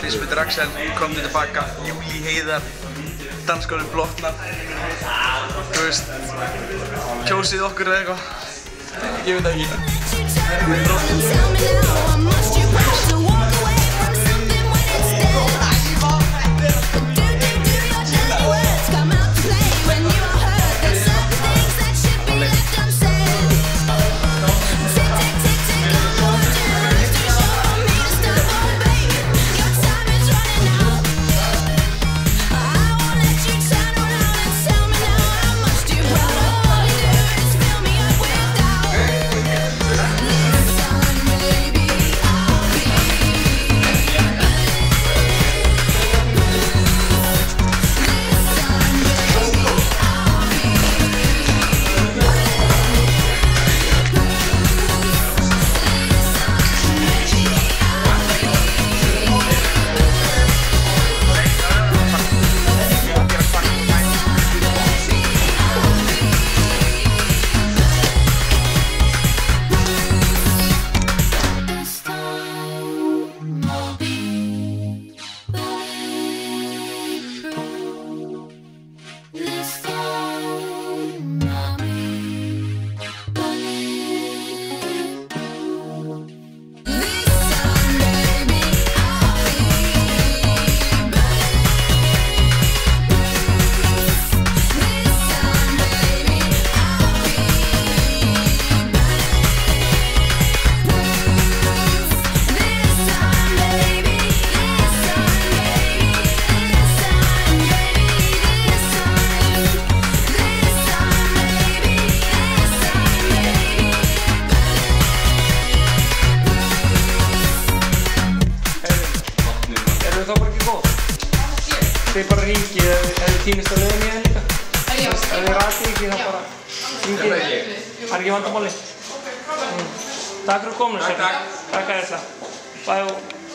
Ég sem heitir Axel, komdu tilbaka, Júlí Heiðar, dansskólinn Blotnar. Þú veist, kjósið okkur eða eitthvað. Ég veit það ekki. Þið bara ringið ef þið týnist að leiðin í það líka. Ef þið ratið ekki þá bara ringið. Það er ekki vandamáli. Takk fyrir komuna, Stefán. Takk að þetta. Bye.